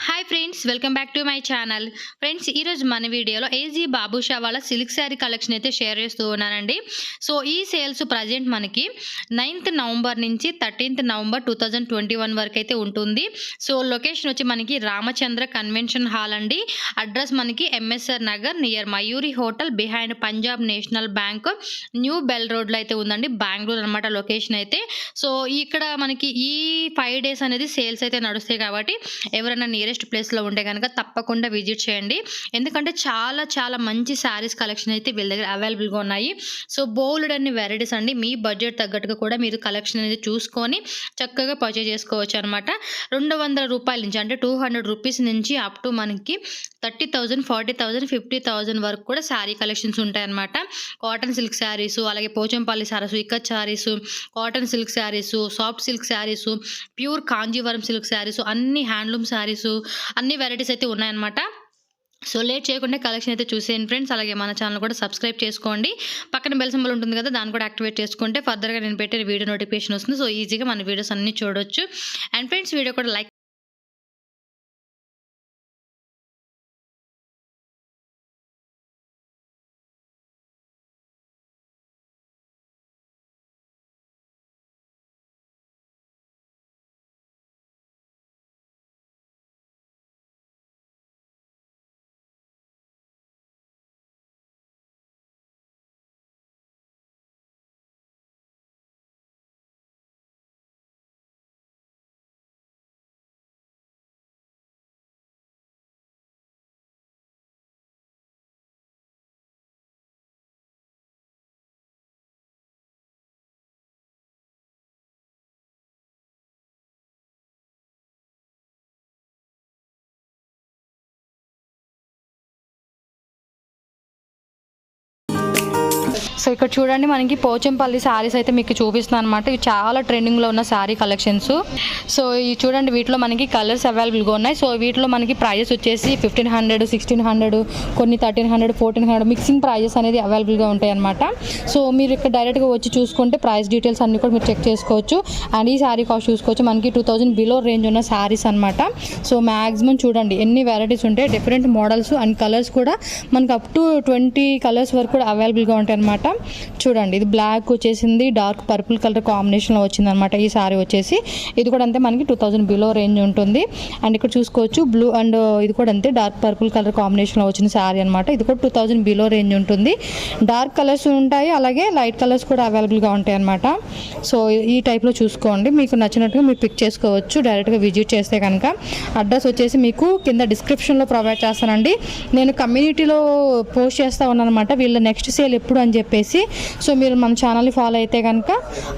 Hi friends, welcome back to my channel. Friends, ఈరోజు మన వీడియోలో ఏజీ బాబుషా వాళ్ళ సిల్క్ శారీ కలెక్షన్ అయితే షేర్ చేస్తూ ఉన్నానండి. సో ఈ సేల్స్ ప్రజెంట్ మనకి 9th నవంబర్ నుంచి 13th నవంబర్ 2021 వరకు అయితే ఉంటుంది. సో లొకేషన్ వచ్చి మనకి రామచంద్ర కన్వెన్షన్ హాల్ అండి. అడ్రస్ మనకి MSR Nagar near Mayuri hotel behind Punjab national bank, new bell రోడ్లో అయితే ఉందండి, బెంగళూరు అనమాట లొకేషన్ అయితే. సో ఇక్కడ మనకి ఈ 5 days అనేది సేల్స్ అయితే నడుస్తాయి కాబట్టి ఎవరైనా నియరెస్ట్ ప్లేస్లో ఉంటే కనుక తప్పకుండా విజిట్ చేయండి. ఎందుకంటే చాలా చాలా మంచి శారీస్ కలెక్షన్ అయితే వీళ్ళ దగ్గర అవైలబుల్గా ఉన్నాయి. సో బోల్డ్ అన్ని వెరైటీస్ అండి. మీ బడ్జెట్ తగ్గట్టుగా కూడా మీరు కలెక్షన్ అనేది చూసుకొని చక్కగా పర్చేజ్ చేసుకోవచ్చు అనమాట. 200 రూపాయల నుంచి అంటే 200 రూపీస్ నుంచి అప్ టు మనకి 30,000, 40,000, 50,000 వరకు కూడా శారీ కలెక్షన్స్ ఉంటాయన్నమాట. కాటన్ సిల్క్ శారీస్, అలాగే Pochampally saris, ikat saris, cotton silk saris, soft silk saris, pure Kanjeevaram silk saris, అన్ని హ్యాండ్లూమ్ శారీస్, అన్ని వెరైటీస్ అయితే ఉన్నాయన్నమాట. సో లేట్ చేయకుండా కలెక్షన్ అయితే చూసేయండి ఫ్రెండ్స్. అలాగే మన ఛానల్ కూడా సబ్స్క్రైబ్ చేసుకోండి. పక్కన బెల్ సింబల్ ఉంటుంది కదా, దాన్ని కూడా యాక్టివేట్ చేసుకుంటే ఫర్దర్గా నేను పెట్టే వీడియో నోటిఫికేషన్ వస్తుంది. సో ఈజీగా మన వీడియోస్ అన్ని చూడొచ్చు. అండ్ ఫ్రెండ్స్, వీడియో కూడా లైక్ సో ఇక్కడ చూడండి, మనకి పోచంపల్లి శారీస్ అయితే మీకు చూపిస్తున్నాను అనమాట. ఇవి చాలా ట్రెండింగ్లో ఉన్న శారీ కలెక్షన్స్. సో ఇవి చూడండి, వీటిలో మనకి కలర్స్ అవైలబుల్గా ఉన్నాయి. సో వీటిలో మనకి ప్రైజెస్ వచ్చేసి 1500, 1600, కొన్ని 1300, 1400 మిక్సింగ్ ప్రైజెస్ అనేది అవైలబుల్గా ఉంటాయి అనమాట. సో మీరు ఇక్కడ డైరెక్ట్గా వచ్చి చూసుకుంటే ప్రైస్ డీటెయిల్స్ అన్ని కూడా మీరు చెక్ చేసుకోవచ్చు. అండ్ ఈ శారీ కాస్ట్ చూసుకోవచ్చు. మనకి 2000 బిలో రేంజ్ ఉన్న శారీస్ అనమాట. సో మ్యాక్సిమం చూడండి ఎన్ని వెరైటీస్ ఉంటాయి, డిఫరెంట్ మోడల్స్ అండ్ కలర్స్ కూడా మనకి అప్ టు 20 కలర్స్ వరకు కూడా అవైలబుల్గా ఉంటాయి అనమాట. చూడండి, ఇది బ్లాక్ వచ్చేసింది, డార్క్ పర్పుల్ కలర్ కాంబినేషన్లో వచ్చింది అనమాట ఈ సారీ వచ్చేసి. ఇది కూడా అంతే, మనకి 2000 బిలో రేంజ్ ఉంటుంది. అండ్ ఇక్కడ చూసుకోవచ్చు బ్లూ అండ్ ఇది కూడా అంతే, డార్క్ పర్పుల్ కలర్ కాంబినేషన్లో వచ్చిన సారీ అనమాట. ఇది కూడా 2000 బిలో రేంజ్ ఉంటుంది. డార్క్ కలర్స్ ఉంటాయి, అలాగే లైట్ కలర్స్ కూడా అవైలబుల్గా ఉంటాయి అనమాట. సో ఈ టైప్లో చూసుకోండి, మీకు నచ్చినట్టుగా మీరు పిక్ చేసుకోవచ్చు డైరెక్ట్గా విజిట్ చేస్తే కనుక. అడ్రస్ వచ్చేసి మీకు కింద డిస్క్రిప్షన్లో ప్రొవైడ్ చేస్తానండి. నేను కమ్యూనిటీలో పోస్ట్ చేస్తూ ఉన్నాను అనమాట, వీళ్ళ నెక్స్ట్ సేల్ ఎప్పుడు అని చెప్పేసి. సో మీరు మన ఛానల్ని ఫాలో అయితే కనుక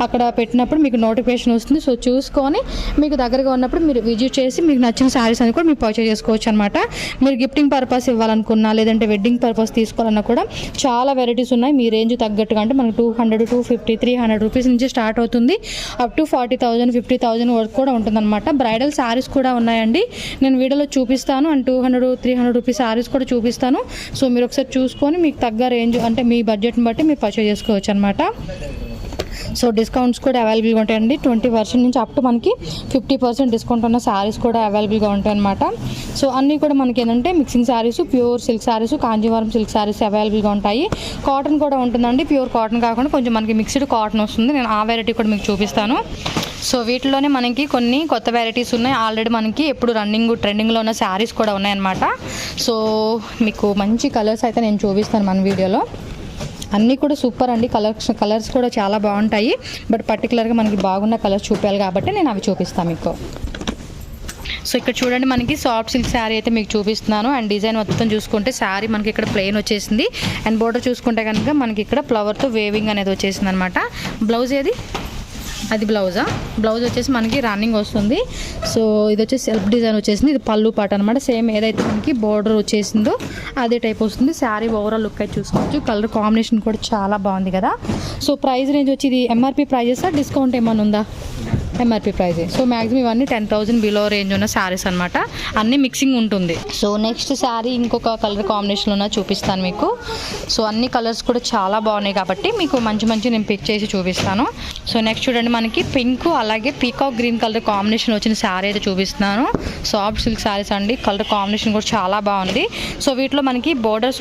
అక్కడ పెట్టినప్పుడు మీకు నోటిఫికేషన్ వస్తుంది. సో చూసుకొని మీకు దగ్గరగా ఉన్నప్పుడు మీరు విజిట్ చేసి మీకు నచ్చిన శారీస్ అని కూడా మీరు పర్చేజ్ చేసుకోవచ్చు అనమాట. మీరు గిఫ్టింగ్ పర్పస్ ఇవ్వాలనుకున్నా, లేదంటే వెడ్డింగ్ పర్పస్ తీసుకోవాలన్నా కూడా చాలా వెరైటీస్ ఉన్నాయి. మీ రేంజ్ తగ్గట్టుగా అంటే మనకు 200, 250, 300 రూపీస్ నుంచి స్టార్ట్ అవుతుంది. అప్ టు 40,000, 50,000 వరకు కూడా ఉంటుందన్నమాట. బ్రైడల్ శారీస్ కూడా ఉన్నాయండి, నేను వీడియోలో చూపిస్తాను. అండ్ 200, 300 రూపీస్ శారీస్ కూడా చూపిస్తాను. సో మీరు ఒకసారి చూసుకొని మీకు తగ్గ రేంజ్ అంటే మీ బడ్జెట్ని బట్టి మీరు పర్చేజ్ చేసుకోవచ్చు అనమాట. సో డిస్కౌంట్స్ కూడా అవైలబుల్గా ఉంటాయండి. 20% నుంచి అప్ టు మనకి 50% డిస్కౌంట్ ఉన్న శారీస్ కూడా అవైలబుల్గా ఉంటాయి అనమాట. సో అన్నీ కూడా మనకి ఏంటంటే mixing saris, pure silk saris, Kanjeevaram silk saris అవైలబుల్గా ఉంటాయి. కాటన్ కూడా ఉంటుందండి, ప్యూర్ కాటన్ కాకుండా కొంచెం మనకి మిక్స్డ్ కాటన్ వస్తుంది. నేను ఆ వెరైటీ కూడా మీకు చూపిస్తాను. సో వీటిలోనే మనకి కొన్ని కొత్త వెరైటీస్ ఉన్నాయి. ఆల్రెడీ మనకి ఎప్పుడు ట్రెండింగ్లో ఉన్న శారీస్ కూడా ఉన్నాయన్నమాట. సో మీకు మంచి కలర్స్ అయితే నేను చూపిస్తాను మన వీడియోలో. అన్నీ కూడా సూపర్ అండి, కలర్స్ కూడా చాలా బాగుంటాయి. బట్ పర్టికులర్గా మనకి బాగున్న కలర్స్ చూపించాలి కాబట్టి నేను అవి చూపిస్తాను మీకు. సో ఇక్కడ చూడండి, మనకి సాఫ్ట్ సిల్క్ శారీ అయితే మీకు చూపిస్తున్నాను. అండ్ డిజైన్ మొత్తం చూసుకుంటే శారీ మనకి ఇక్కడ ప్లెయిన్ వచ్చేసింది. అండ్ బోర్డర్ చూసుకుంటే కనుక మనకి ఇక్కడ ఫ్లవర్తో వేవింగ్ అనేది వచ్చేసింది అనమాట. బ్లౌజ్ ఏది, అది బ్లౌజా, బ్లౌజ్ వచ్చేసి మనకి రన్నింగ్ వస్తుంది. సో ఇది వచ్చేసి సెల్ఫ్ డిజైన్ వచ్చేసింది. ఇది పళ్ళు పాట అనమాట. సేమ్ ఏదైతే మనకి బోర్డర్ వచ్చేసిందో అదే టైప్ వస్తుంది. శారీ ఓవరాల్ లుక్ అయితే చూసుకోవచ్చు. కలర్ కాంబినేషన్ కూడా చాలా బాగుంది కదా. సో ప్రైస్ రేంజ్ వచ్చి ఇది ఎంఆర్పి ప్రైజెసా, డిస్కౌంట్ ఏమైనా ఉందా? MRP praise. సో మ్యాక్సిమం ఇవన్నీ 10,000 బిలో రేంజ్ ఉన్న శారీస్ అనమాట, అన్ని మిక్సింగ్ ఉంటుంది. సో నెక్స్ట్ శారీ ఇంకొక కలర్ కాంబినేషన్లో ఉన్న చూపిస్తాను మీకు. సో అన్ని కలర్స్ కూడా చాలా బాగున్నాయి కాబట్టి మీకు మంచి నేను పిక్ చేసి చూపిస్తాను. సో నెక్స్ట్ చూడండి, మనకి పింక్ అలాగే పీకాక్ గ్రీన్ కలర్ కాంబినేషన్ వచ్చిన శారీ అయితే చూపిస్తున్నాను. సాఫ్ట్ సిల్క్ శారీస్ అండి, కలర్ కాంబినేషన్ కూడా చాలా బాగుంది. సో వీటిలో మనకి బోర్డర్స్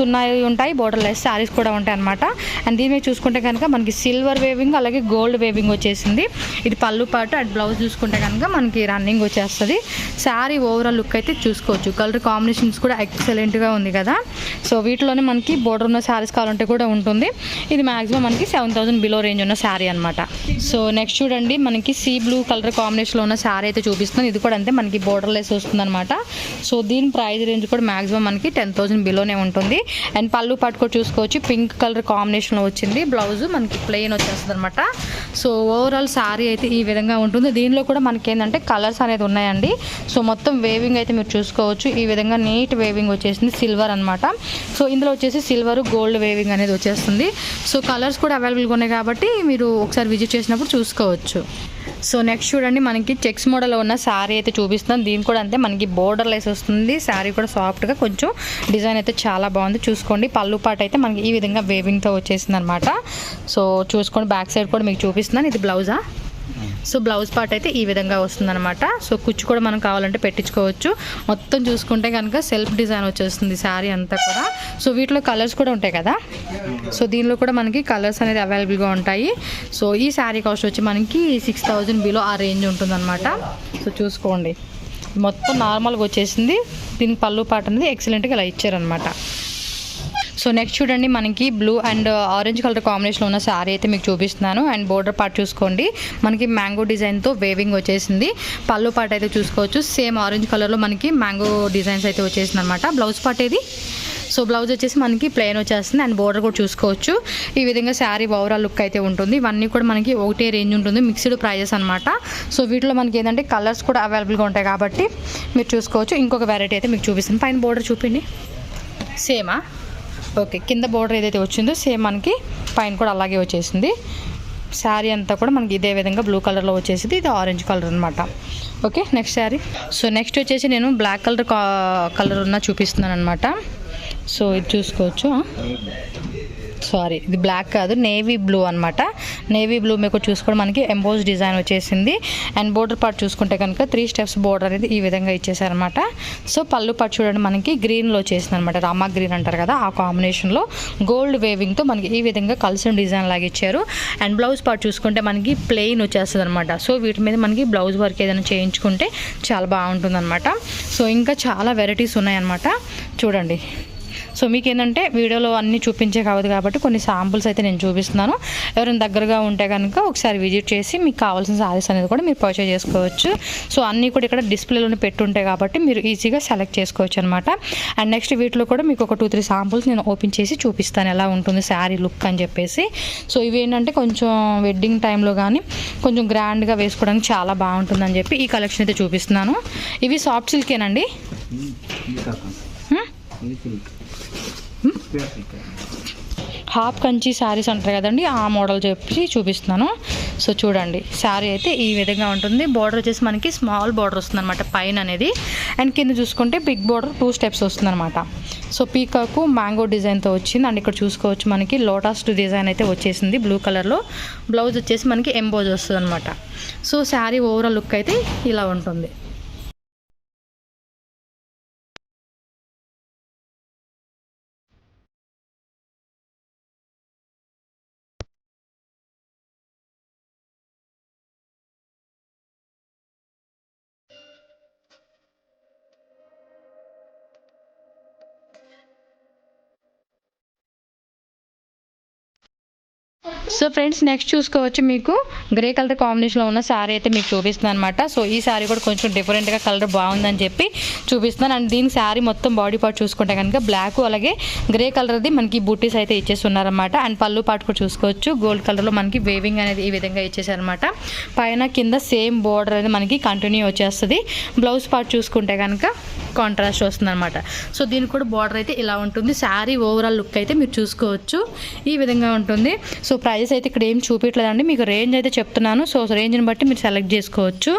ఉంటాయి, బోర్డర్ లెస్ శారీస్ కూడా ఉంటాయి అనమాట. అండ్ దీని మీద చూసుకుంటే కనుక మనకి సిల్వర్ వేవింగ్ అలాగే గోల్డ్ వేవింగ్ వచ్చేసింది. ఇది పళ్ళు పాటు. అండ్ బ్లౌజ్ చూసుకుంటే కనుక మనకి రన్నింగ్ వచ్చేస్తుంది. శారీ ఓవరాల్ లుక్ అయితే చూసుకోవచ్చు. కలర్ కాంబినేషన్స్ కూడా ఎక్సలెంట్గా ఉంది కదా. సో వీటిలోనే మనకి బోర్డర్ ఉన్న శారీస్ కావాలంటే కూడా ఉంటుంది. ఇది మ్యాక్సిమం మనకి 7,000 బిలో రేంజ్ ఉన్న శారీ అనమాట. సో నెక్స్ట్ చూడండి, మనకి సీ బ్లూ కలర్ కాంబినేషన్లో ఉన్న శారీ అయితే చూపిస్తుంది. ఇది కూడా అంతే, మనకి బోర్డర్ లెస్ వస్తుంది అనమాట. సో దీని ప్రైస్ రేంజ్ కూడా మ్యాక్సిమం మనకి 10,000 బిలోనే ఉంటుంది. అండ్ పళ్ళు పాటు కూడా చూసుకోవచ్చు, పింక్ కలర్ కాంబినేషన్లో వచ్చింది. బ్లౌజ్ మనకి ప్లెయిన్ వచ్చేస్తుంది అనమాట. సో ఓవరాల్ శారీ అయితే ఈ విధంగా ఉంటుంది. దీనిలో కూడా మనకి ఏంటంటే కలర్స్ అనేది ఉన్నాయండి. సో మొత్తం వేవింగ్ అయితే మీరు చూసుకోవచ్చు. ఈ విధంగా నీట్ వేవింగ్ వచ్చేసింది, సిల్వర్ అనమాట. సో ఇందులో వచ్చేసి సిల్వర్ గోల్డ్ వేవింగ్ అనేది వచ్చేస్తుంది. సో కలర్స్ కూడా అవైలబుల్గా ఉన్నాయి కాబట్టి మీరు ఒకసారి విజిట్ చేసినప్పుడు చూసుకోవచ్చు. సో నెక్స్ట్ చూడండి, మనకి చెక్స్ మోడల్లో ఉన్న శారీ అయితే చూపిస్తున్నాం. దీని కూడా అంతే, మనకి బోర్డర్ లెస్ వస్తుంది. శారీ కూడా సాఫ్ట్గా కొంచెం డిజైన్ అయితే చాలా బాగుంది. చూసుకోండి, పళ్ళు పాటు అయితే మనకి ఈ విధంగా వేవింగ్తో వచ్చేసింది అనమాట. సో చూసుకోండి, బ్యాక్ సైడ్ కూడా మీకు చూపిస్తున్నాను. ఇది బ్లౌజా. సో బ్లౌజ్ పార్ట్ అయితే ఈ విధంగా వస్తుందన్నమాట. సో కుచ్చు కూడా మనం కావాలంటే పెట్టించుకోవచ్చు. మొత్తం చూసుకుంటే కనుక సెల్ఫ్ డిజైన్ వచ్చేస్తుంది శారీ అంతా కూడా. సో వీటిలో కలర్స్ కూడా ఉంటాయి కదా. సో దీనిలో కూడా మనకి కలర్స్ అనేది అవైలబుల్గా ఉంటాయి. సో ఈ శారీ కాస్ట్ వచ్చి మనకి 6,000 బిలో ఆ రేంజ్ ఉంటుందన్నమాట. సో చూసుకోండి, మొత్తం నార్మల్గా వచ్చేసింది. దీనికి పళ్ళు పాట అనేది ఎక్సలెంట్గా ఇలా ఇచ్చారనమాట. సో నెక్స్ట్ చూడండి, మనకి బ్లూ అండ్ ఆరెంజ్ కలర్ కాంబినేషన్లో ఉన్న శారీ అయితే మీకు చూపిస్తున్నాను. అండ్ బోర్డర్ పార్ట్ చూసుకోండి, మనకి మ్యాంగో డిజైన్తో వేవింగ్ వచ్చేసింది. పళ్ళు పార్ట్ అయితే చూసుకోవచ్చు, సేమ్ ఆరెంజ్ కలర్లో మనకి మ్యాంగో డిజైన్స్ అయితే వచ్చేసింది అనమాట. బ్లౌజ్ పార్ట్ ఏది. సో బ్లౌజ్ వచ్చేసి మనకి ప్లెయిన్ వచ్చేస్తుంది. అండ్ బోర్డర్ కూడా చూసుకోవచ్చు. ఈ విధంగా శారీ ఓవరాల్ లుక్ అయితే ఉంటుంది. ఇవన్నీ కూడా మనకి ఒకటే రేంజ్ ఉంటుంది, మిక్స్డ్ ప్రైజెస్ అనమాట. సో వీటిలో మనకి ఏంటంటే కలర్స్ కూడా అవైలబుల్గా ఉంటాయి కాబట్టి మీరు చూసుకోవచ్చు. ఇంకొక వెరైటీ అయితే మీకు చూపిస్తాను. పైన బోర్డర్ చూపిండి, సేమా. ఓకే, కింద బోర్డర్ ఏదైతే వచ్చిందో సేమ్ మనకి పైన కూడా అలాగే వచ్చేసింది. శారీ అంతా కూడా మనకి ఇదే విధంగా బ్లూ కలర్లో వచ్చేసింది. ఇది ఆరెంజ్ కలర్ అనమాట. Okay, next sari. So next వచ్చేసి నేను బ్లాక్ కలర్ ఉన్న చూపిస్తున్నాను అనమాట. సో ఇది చూసుకోవచ్చు. సారీ, ఇది బ్లాక్ కాదు, నేవీ బ్లూ అనమాట. నేవీ బ్లూ మీకు చూసుకోవడం మనకి ఎంబోజ్ డిజైన్ వచ్చేసింది. అండ్ బోర్డర్ పార్ట్ చూసుకుంటే కనుక 3 స్టెప్స్ బోర్డర్ అనేది ఈ విధంగా ఇచ్చేసారనమాట. సో పళ్ళు పార్ట్ చూడండి, మనకి గ్రీన్లో వచ్చేసింది అనమాట. రామా గ్రీన్ అంటారు కదా, ఆ కాంబినేషన్లో గోల్డ్ వేవింగ్తో మనకి ఈ విధంగా కలిసిన డిజైన్ లాగా ఇచ్చారు. అండ్ బ్లౌజ్ పార్ట్ చూసుకుంటే మనకి ప్లెయిన్ వచ్చేస్తుంది అనమాట. సో వీటి మీద మనకి బ్లౌజ్ వర్క్ ఏదైనా చేయించుకుంటే చాలా బాగుంటుంది అనమాట. సో ఇంకా చాలా వెరైటీస్ ఉన్నాయన్నమాట, చూడండి. సో మీకు ఏంటంటే వీడియోలో అన్నీ చూపించే కావద్దు కాబట్టి కొన్ని శాంపుల్స్ అయితే నేను చూపిస్తున్నాను. ఎవరైనా దగ్గరగా ఉంటే కనుక ఒకసారి విజిట్ చేసి మీకు కావాల్సిన శారీస్ అనేది కూడా మీరు పర్చేజ్ చేసుకోవచ్చు. సో అన్నీ కూడా ఇక్కడ డిస్ప్లేలోనే పెట్టుంటాయి కాబట్టి మీరు ఈజీగా సెలెక్ట్ చేసుకోవచ్చు అనమాట. అండ్ నెక్స్ట్ వీటిలో కూడా మీకు ఒక 2-3 శాంపుల్స్ నేను ఓపెన్ చేసి చూపిస్తాను ఎలా ఉంటుంది శారీ లుక్ అని చెప్పేసి. సో ఇవి ఏంటంటే కొంచెం వెడ్డింగ్ టైంలో కానీ కొంచెం గ్రాండ్గా వేసుకోవడానికి చాలా బాగుంటుందని చెప్పి ఈ కలెక్షన్ అయితే చూపిస్తున్నాను. ఇవి సాఫ్ట్ సిల్కేనండి. హాఫ్ కంచి శారీస్ అంటారు కదండి, ఆ మోడల్ చెప్పి చూపిస్తున్నాను. సో చూడండి, శారీ అయితే ఈ విధంగా ఉంటుంది. బార్డర్ వచ్చేసి మనకి స్మాల్ బార్డర్ వస్తుంది అనమాట పైన అనేది. అండ్ కింద చూసుకుంటే బిగ్ బార్డర్ 2 స్టెప్స్ వస్తుంది అనమాట. సో పీకాకు మ్యాంగో డిజైన్తో వచ్చింది. అండ్ ఇక్కడ చూసుకోవచ్చు మనకి లోటస్ డిజైన్ అయితే వచ్చేసింది బ్లూ కలర్లో. బ్లౌజ్ వచ్చేసి మనకి ఎంబోజ్ వస్తుంది అనమాట. సో శారీ ఓవరాల్ లుక్ అయితే ఇలా ఉంటుంది. సో ఫ్రెండ్స్, నెక్స్ట్ చూసుకోవచ్చు, మీకు గ్రే కలర్ కాంబినేషన్లో ఉన్న శారీ అయితే మీకు చూపిస్తున్నాను అనమాట. సో ఈ శారీ కూడా కొంచెం డిఫరెంట్గా కలర్ బాగుందని చెప్పి చూపిస్తున్నాను. అండ్ దీని శారీ మొత్తం బాడీ పార్ట్ చూసుకుంటే కనుక బ్లాక్ అలాగే గ్రే కలర్ది మనకి బూటీస్ అయితే ఇచ్చేస్తున్నారనమాట. అండ్ పళ్ళు పార్ట్ కూడా చూసుకోవచ్చు, గోల్డ్ కలర్లో మనకి వేవింగ్ అనేది ఈ విధంగా ఇచ్చేసారనమాట. పైన కింద సేమ్ బోర్డర్ అనేది మనకి కంటిన్యూ వచ్చేస్తుంది. బ్లౌజ్ పార్ట్ చూసుకుంటే కనుక కాంట్రాస్ట్ వస్తుంది అనమాట. సో దీనికి కూడా బార్డర్ అయితే ఇలా ఉంటుంది. శారీ ఓవరాల్ లుక్ అయితే మీరు చూసుకోవచ్చు, ఈ విధంగా ఉంటుంది. సో ప్రైస్ అయితే ఇక్కడ ఏం చూపించలేదండి, మీకు రేంజ్ అయితే చెప్తున్నాను. సో రేంజ్ని బట్టి మీరు సెలెక్ట్ చేసుకోవచ్చు.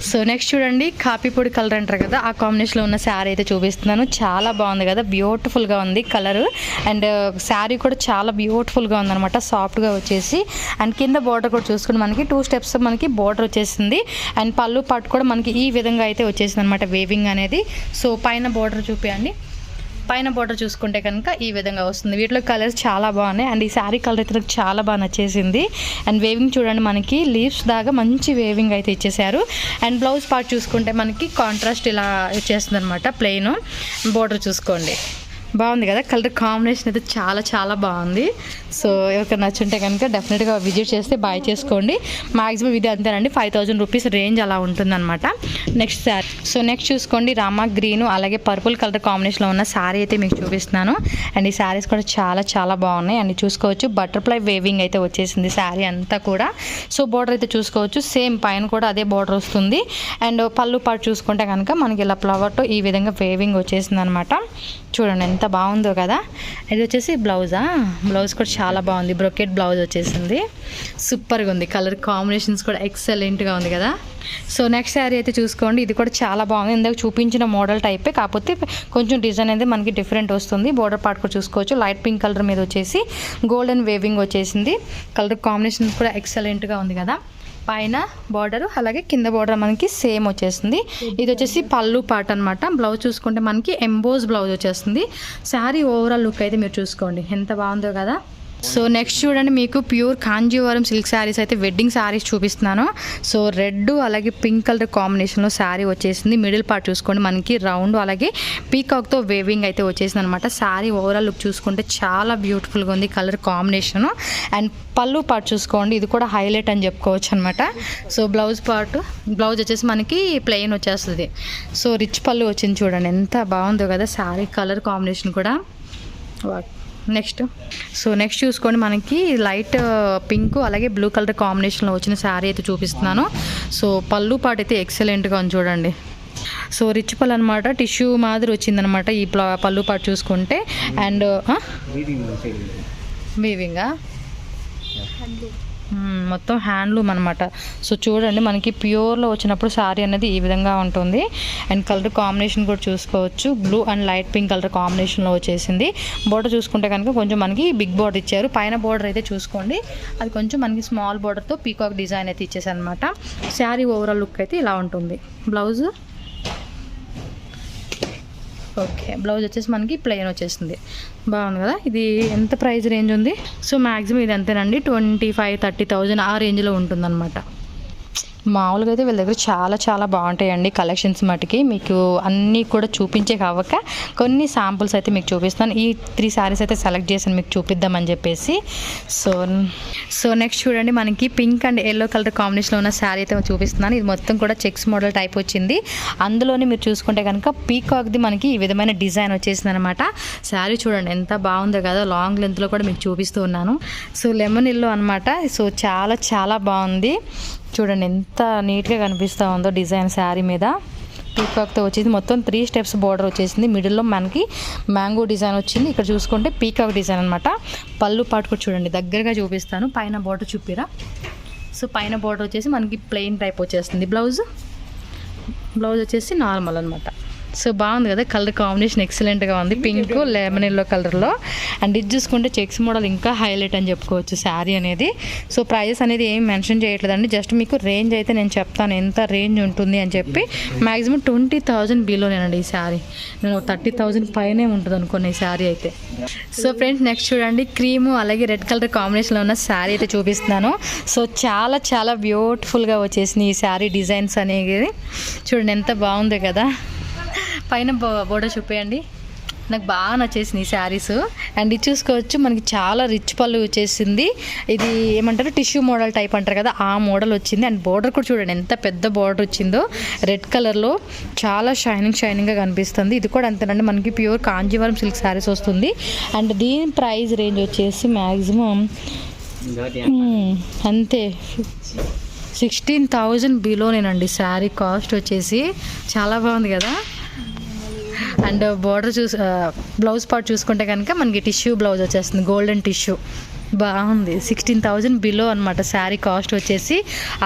సో నెక్స్ట్ చూడండి, కాపీ పొడి కలర్ అంటారు కదా, ఆ కాంబినేషన్లో ఉన్న శారీ అయితే చూపిస్తున్నాను. చాలా బాగుంది కదా, బ్యూటిఫుల్గా ఉంది కలర్. అండ్ శారీ కూడా చాలా బ్యూటిఫుల్గా ఉందన్నమాట, సాఫ్ట్గా వచ్చేసి. అండ్ కింద బార్డర్ కూడా చూసుకుని మనకి 2 స్టెప్స్ మనకి బార్డర్ వచ్చేసింది. అండ్ పళ్ళు పాటు కూడా మనకి ఈ విధంగా అయితే వచ్చేసింది అనమాట, వేవింగ్ అనేది. సో పైన బార్డర్ చూపించండి, పైన బార్డర్ చూసుకుంటే కనుక ఈ విధంగా వస్తుంది. వీటిలో కలర్స్ చాలా బాగున్నాయి. అండ్ ఈ శారీ కలర్ అయితే నాకు చాలా బాగా నచ్చేసింది. అండ్ వేవింగ్ చూడండి, మనకి లీవ్స్ దాకా మంచి వేవింగ్ అయితే ఇచ్చేసారు. అండ్ బ్లౌజ్ పార్ట్ చూసుకుంటే మనకి కాంట్రాస్ట్ ఇలా వచ్చేస్తుంది అనమాట, ప్లెయిన్. బార్డర్ చూసుకోండి, బాగుంది కదా, కలర్ కాంబినేషన్ అయితే చాలా చాలా బాగుంది. సో ఎవరికైనా నచ్చుంటే కనుక డెఫినెట్గా విజిట్ చేస్తే బై చేసుకోండి. మ్యాక్సిమం ఇది అంతేనండి, 5000 రూపీస్ రేంజ్ అలా ఉంటుందన్నమాట. నెక్స్ట్ శారీ, సో నెక్స్ట్ చూసుకోండి, రామా గ్రీన్ అలాగే పర్పుల్ కలర్ కాంబినేషన్లో ఉన్న శారీ అయితే మీకు చూపిస్తున్నాను. అండ్ ఈ శారీస్ కూడా చాలా చాలా బాగున్నాయి. అండ్ చూసుకోవచ్చు, బటర్ఫ్లై వేవింగ్ అయితే వచ్చేసింది శారీ అంతా కూడా. సో బార్డర్ అయితే చూసుకోవచ్చు, సేమ్ పైన కూడా అదే బార్డర్ వస్తుంది. అండ్ పళ్ళు పాటు చూసుకుంటే కనుక మనకి ఇలా ఫ్లవర్తో ఈ విధంగా వేవింగ్ వచ్చేసింది అనమాట. చూడండి ఎంత బాగుందో కదా. ఇది వచ్చేసి బ్లౌజా, బ్లౌజ్ కూడా చాలా బాగుంది, బ్రొకెట్ బ్లౌజ్ వచ్చేసింది, సూపర్గా ఉంది. కలర్ కాంబినేషన్స్ కూడా ఎక్సలెంట్గా ఉంది కదా. సో నెక్స్ట్ శారీ అయితే చూసుకోండి, ఇది కూడా చాలా బాగుంది. ఇందాక చూపించిన మోడల్ టైపే, కాకపోతే కొంచెం డిజైన్ అయితే మనకి డిఫరెంట్ వస్తుంది. బోర్డర్ పార్ట్ కూడా చూసుకోవచ్చు, లైట్ పింక్ కలర్ మీద వచ్చేసి గోల్డెన్ వేవింగ్ వచ్చేసింది. కలర్ కాంబినేషన్ కూడా ఎక్సలెంట్గా ఉంది కదా. పైన బార్డర్ అలాగే కింద బార్డర్ మనకి సేమ్ వచ్చేస్తుంది. ఇది వచ్చేసి పళ్ళు పార్ట్ అనమాట. బ్లౌజ్ చూసుకుంటే మనకి ఎంబోజ్ బ్లౌజ్ వచ్చేస్తుంది. శారీ ఓవరాల్ లుక్ అయితే మీరు చూసుకోండి, ఎంత బాగుందో కదా. సో నెక్స్ట్ చూడండి, మీకు ప్యూర్ కాంజీవరం సిల్క్ శారీస్ అయితే వెడ్డింగ్ శారీస్ చూపిస్తున్నాను. సో రెడ్ అలాగే పింక్ కలర్ కాంబినేషన్లో శారీ వచ్చేసింది. మిడిల్ పార్ట్ చూసుకోండి, మనకి రౌండ్ అలాగే పీకాక్తో వేవింగ్ అయితే వచ్చేసింది అనమాట. శారీ ఓవరాల్ లుక్ చూసుకుంటే చాలా బ్యూటిఫుల్గా ఉంది కలర్ కాంబినేషను. అండ్ పళ్ళు పార్ట్ చూసుకోండి, ఇది కూడా హైలైట్ అని చెప్పుకోవచ్చు అనమాట. సో బ్లౌజ్ వచ్చేసి మనకి ప్లెయిన్ వచ్చేస్తుంది. సో రిచ్ పళ్ళు వచ్చింది చూడండి, ఎంత బాగుందో కదా శారీ కలర్ కాంబినేషన్ కూడా. నెక్స్ట్ చూసుకోండి, మనకి లైట్ పింక్ అలాగే బ్లూ కలర్ కాంబినేషన్లో వచ్చిన శారీ అయితే చూపిస్తున్నాను. సో పళ్ళు పాటు అయితే ఎక్సలెంట్గా ఉంది చూడండి. సో రిచ్ పళ్ళు అనమాట, టిష్యూ మాదిరి వచ్చిందనమాట ఈ పళ్ళు పాటు చూసుకుంటే. అండ్ వీవింగా మొత్తం హ్యాండ్లూమ్ అనమాట. సో చూడండి, మనకి ప్యూర్లో వచ్చినప్పుడు శారీ అనేది ఈ విధంగా ఉంటుంది. అండ్ కలర్ కాంబినేషన్ కూడా చూసుకోవచ్చు, blue and light pink colour కాంబినేషన్లో వచ్చేసింది. బోర్డర్ చూసుకుంటే కనుక కొంచెం మనకి బిగ్ బోర్డర్ ఇచ్చారు. పైన బోర్డర్ అయితే చూసుకోండి, అది కొంచెం మనకి స్మాల్ బోర్డర్తో పీకాక్ డిజైన్ అయితే ఇచ్చేసారు అనమాట. శారీ ఓవరాల్ లుక్ అయితే ఇలా ఉంటుంది. బ్లౌజ్ బ్లౌజ్ వచ్చేసి మనకి ప్లెయిన్ వచ్చేస్తుంది, బాగుంది కదా. ఇది ఎంత ప్రైస్ రేంజ్ ఉంది? సో మ్యాక్సిమం ఇది అంతేనండి, 25,000-30,000 ఆ రేంజ్లో ఉంటుందన్నమాట. మామూలుగా అయితే వీళ్ళ దగ్గర చాలా చాలా బాగుంటాయండి కలెక్షన్స్. మటుకి మీకు అన్నీ కూడా చూపించే కావక కొన్ని శాంపుల్స్ అయితే మీకు చూపిస్తాను. ఈ 3 శారీస్ అయితే సెలెక్ట్ చేశాను మీకు చూపిద్దామని చెప్పేసి. సో నెక్స్ట్ చూడండి, మనకి పింక్ అండ్ ఎల్లో కలర్ కాంబినేషన్లో ఉన్న శారీ అయితే చూపిస్తున్నాను. ఇది మొత్తం కూడా చెక్స్ మోడల్ టైప్ వచ్చింది. అందులోనే మీరు చూసుకుంటే కనుక పీకాక్ది మనకి ఈ విధమైన డిజైన్ వచ్చేసింది అనమాట. శారీ చూడండి ఎంత బాగుందో కదా, లాంగ్ లెంత్లో కూడా మీకు చూపిస్తూ ఉన్నాను. సో లెమన్ ఎల్లో అనమాట. సో చాలా చాలా బాగుంది చూడండి, ఎంత నీట్గా కనిపిస్తూ ఉందో డిజైన్ శారీ మీద. పీకాక్తో వచ్చేసి మొత్తం 3 స్టెప్స్ బార్డర్ వచ్చేసింది. మిడిల్లో మనకి మ్యాంగో డిజైన్ వచ్చింది. ఇక్కడ చూసుకుంటే పీకాక్ డిజైన్ అనమాట. పళ్ళు పాటు కూడా చూడండి, దగ్గరగా చూపిస్తాను. పైన బార్డర్ చూపిరా. సో పైన బార్డర్ వచ్చేసి మనకి ప్లెయిన్ టైప్ వచ్చేస్తుంది. బ్లౌజ్ వచ్చేసి నార్మల్ అనమాట. సో బాగుంది కదా, కలర్ కాంబినేషన్ ఎక్సలెంట్గా ఉంది, పింక్ లెమన్ ఎల్లో కలర్లో. అండ్ ఇది చూసుకుంటే చెక్స్ మోడల్ ఇంకా హైలైట్ అని చెప్పుకోవచ్చు శారీ అనేది. సో ప్రైజెస్ అనేది ఏం మెన్షన్ చేయట్లేదండి, జస్ట్ మీకు రేంజ్ అయితే నేను చెప్తాను ఎంత రేంజ్ ఉంటుంది అని చెప్పి. మ్యాక్సిమం 20,000 బిలోనేనండి ఈ శారీ. నేను 30,000 పైనే ఉంటుంది అనుకున్న ఈ శారీ అయితే. సో ఫ్రెండ్స్ నెక్స్ట్ చూడండి, క్రీము అలాగే రెడ్ కలర్ కాంబినేషన్లో ఉన్న శారీ అయితే చూపిస్తున్నాను. సో చాలా చాలా బ్యూటిఫుల్గా వచ్చేసింది ఈ శారీ డిజైన్స్ అనేది. చూడండి ఎంత బాగుంది కదా. పైన బోర్డర్ చూపేయండి, నాకు బాగా నచ్చేసింది ఈ శారీస్. అండ్ ఇది చూసుకోవచ్చు, మనకి చాలా రిచ్ పళ్ళు వచ్చేసింది. ఇది ఏమంటారు, టిష్యూ మోడల్ టైప్ అంటారు కదా, ఆ మోడల్ వచ్చింది. అండ్ బోర్డర్ కూడా చూడండి ఎంత పెద్ద బోర్డర్ వచ్చిందో, రెడ్ కలర్లో చాలా షైనింగ్గా కనిపిస్తుంది. ఇది కూడా అంతేనండి, మనకి ప్యూర్ కాంజీవరం సిల్క్ శారీస్ వస్తుంది. అండ్ దీని ప్రైస్ రేంజ్ వచ్చేసి మ్యాక్సిమం అంతే 16,000 బిలోనేనండి శారీ కాస్ట్ వచ్చేసి. చాలా బాగుంది కదా. అండ్ బోర్డర్ బ్లౌజ్ పార్ట్ చూసుకుంటే కనుక మనకి టిష్యూ బ్లౌజ్ వచ్చేస్తుంది, గోల్డెన్ టిష్యూ. బాగుంది. 16,000 బిలో అనమాట శారీ కాస్ట్ వచ్చేసి.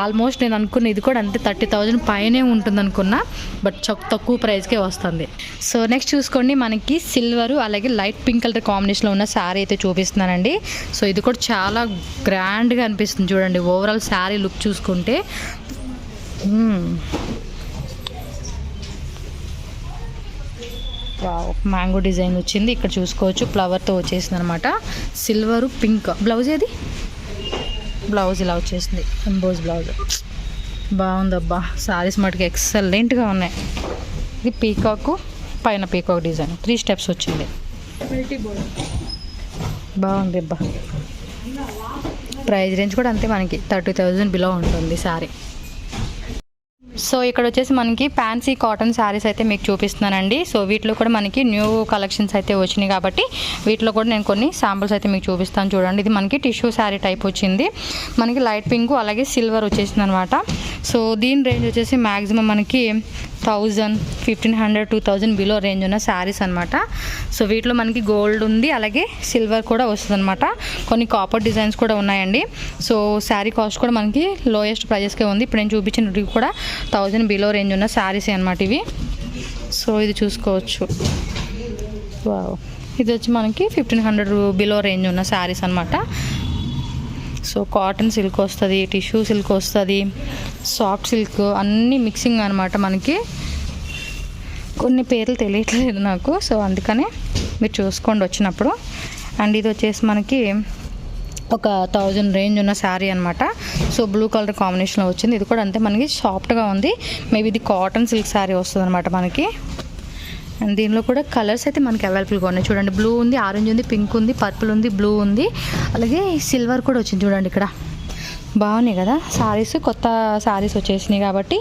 ఆల్మోస్ట్ నేను అనుకున్న ఇది కూడా అంతే 30,000 పైనే ఉంటుంది అనుకున్నా, బట్ తక్కువ ప్రైస్కే వస్తుంది. సో నెక్స్ట్ చూసుకోండి, మనకి సిల్వరు అలాగే లైట్ పింక్ కలర్ కాంబినేషన్లో ఉన్న శారీ అయితే చూపిస్తున్నానండి. సో ఇది కూడా చాలా గ్రాండ్గా అనిపిస్తుంది చూడండి. ఓవరాల్ శారీ లుక్ చూసుకుంటే మ్యాంగో డిజైన్ వచ్చింది. ఇక్కడ చూసుకోవచ్చు ఫ్లవర్తో వచ్చేసింది అనమాట. Silver pink. బ్లౌజ్ ఏది? బ్లౌజ్ ఇలా వచ్చేసింది, ఎంబోజ్ బ్లౌజ్. బాగుందబ్బా, శారీస్ మటుకు ఎక్సలెంట్గా ఉన్నాయి. ఇది పీకాకు, పైన పీకాక్ డిజైన్ 3 స్టెప్స్ వచ్చింది. బాగుంది అబ్బా. ప్రైస్ రేంజ్ కూడా అంతే, మనకి 30,000 బిలో ఉంటుంది శారీ. సో ఇక్కడ వచ్చేసి మనకి ఫ్యాన్సీ కాటన్ శారీస్ అయితే మీకు చూపిస్తున్నానండి. సో వీటిలో కూడా మనకి న్యూ కలెక్షన్స్ అయితే వచ్చినాయి కాబట్టి వీటిలో కూడా నేను కొన్ని శాంపుల్స్ అయితే మీకు చూపిస్తాను చూడండి. ఇది మనకి టిష్యూ శారీ టైప్ వచ్చింది, మనకి లైట్ పింక్ అలాగే సిల్వర్ వచ్చేసింది అనమాట. సో దీని రేంజ్ వచ్చేసి మ్యాక్సిమం మనకి 1000, 1500, 2000 బిలో రేంజ్ ఉన్న శారీస్ అనమాట. సో వీటిలో మనకి గోల్డ్ ఉంది, అలాగే సిల్వర్ కూడా వస్తుంది అనమాట. కొన్ని కాపర్ డిజైన్స్ కూడా ఉన్నాయండి. సో శారీ కాస్ట్ కూడా మనకి లోయెస్ట్ ప్రైజెస్కే ఉంది. ఇప్పుడు నేను చూపించినవి కూడా 1000 బిలో రేంజ్ ఉన్న శారీస్ అనమాట ఇవి. సో ఇది చూసుకోవచ్చు. వావ్, ఇది వచ్చి మనకి 1500 బిలో రేంజ్ ఉన్న శారీస్ అనమాట. సో కాటన్ సిల్క్ వస్తుంది, టిష్యూ సిల్క్ వస్తుంది, సాఫ్ట్ సిల్క్ అన్నీ మిక్సింగ్ అనమాట. మనకి కొన్ని పేర్లు తెలియట్లేదు నాకు, సో అందుకనే మీరు చూసుకోండి వచ్చినప్పుడు. అండ్ ఇది వచ్చేసి మనకి ఒక 1000 రేంజ్ ఉన్న శారీ అనమాట. సో బ్లూ కలర్ కాంబినేషన్లో వచ్చింది. ఇది కూడా అంతే, మనకి సాఫ్ట్గా ఉంది. మేబీ ఇది కాటన్ సిల్క్ శారీ వస్తుంది అనమాట మనకి. అండ్ దీనిలో కూడా కలర్స్ అయితే మనకి అవైలబుల్గా ఉన్నాయి చూడండి. బ్లూ ఉంది, ఆరెంజ్ ఉంది, పింక్ ఉంది, పర్పుల్ ఉంది, బ్లూ ఉంది, అలాగే సిల్వర్ కూడా వచ్చింది చూడండి. ఇక్కడ బాగున్నాయి కదా శారీస్, కొత్త శారీస్ వచ్చేసినాయి కాబట్టి.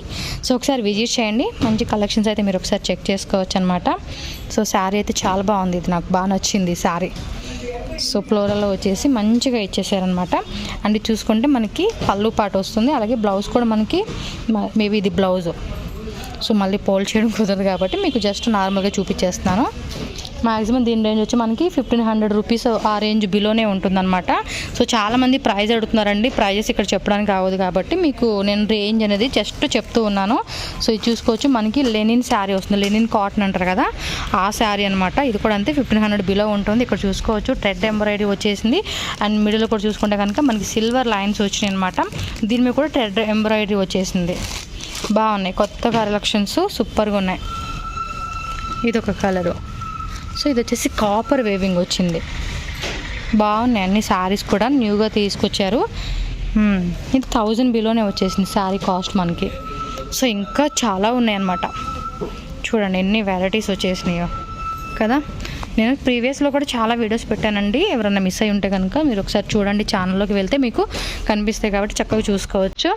సో ఒకసారి విజిట్ చేయండి, మంచి కలెక్షన్స్ అయితే మీరు ఒకసారి చెక్ చేసుకోవచ్చు అనమాట. సో శారీ అయితే చాలా బాగుంది, ఇది నాకు బాగా నచ్చింది శారీ. సో ఫ్లోరల్లో వచ్చేసి మంచిగా ఇచ్చేసారనమాట. అండ్ చూసుకుంటే మనకి పళ్ళు పాటు వస్తుంది, అలాగే బ్లౌజ్ కూడా మనకి మేబీ ఇది బ్లౌజ్. సో మళ్ళీ పోల్ చేయడం కుదరదు కాబట్టి మీకు జస్ట్ నార్మల్గా చూపించేస్తున్నాను. మ్యాక్సిమం దీని రేంజ్ వచ్చి మనకి 1500 రూపీస్ ఆ రేంజ్ బిలోనే ఉంటుందన్నమాట. సో చాలామంది ప్రైస్ అడుగుతున్నారండి, ప్రైజెస్ ఇక్కడ చెప్పడానికి అవ్వదు కాబట్టి మీకు నేను రేంజ్ అనేది జస్ట్ చెప్తూ ఉన్నాను. సో ఇది చూసుకోవచ్చు, మనకి లెనిన్ శారీ వస్తుంది, లెనిన్ కాటన్ అంటారు కదా ఆ శారీ అనమాట. ఇది కూడా అంతే 1500 బిలో ఉంటుంది. ఇక్కడ చూసుకోవచ్చు థ్రెడ్ ఎంబ్రాయిడరీ వచ్చేసింది. అండ్ మిడిల్ కూడా చూసుకుంటే కనుక మనకి సిల్వర్ లైన్స్ వచ్చినాయి అనమాట. దీని మీద కూడా థ్రెడ్ ఎంబ్రాయిడరీ వచ్చేసింది. బాగున్నాయి, కొత్త కలెక్షన్స్ సూపర్గా ఉన్నాయి. ఇది ఒక కలరు. సో ఇది వచ్చేసి కాపర్ వేవింగ్ వచ్చింది. బాగున్నాయి అన్ని శారీస్ కూడా న్యూగా తీసుకొచ్చారు. ఇది 1000 బిలోనే వచ్చేసింది శారీ కాస్ట్ మనకి. సో ఇంకా చాలా ఉన్నాయి అన్నమాట. చూడండి ఎన్ని వెరైటీస్ వచ్చేసినాయో కదా. నేను ప్రీవియస్లో కూడా చాలా వీడియోస్ పెట్టానండి, ఎవరన్నా మిస్ అయి ఉంటే కనుక మీరు ఒకసారి చూడండి, ఛానల్లోకి వెళ్తే మీకు కనిపిస్తాయి కాబట్టి చక్కగా చూసుకోవచ్చు.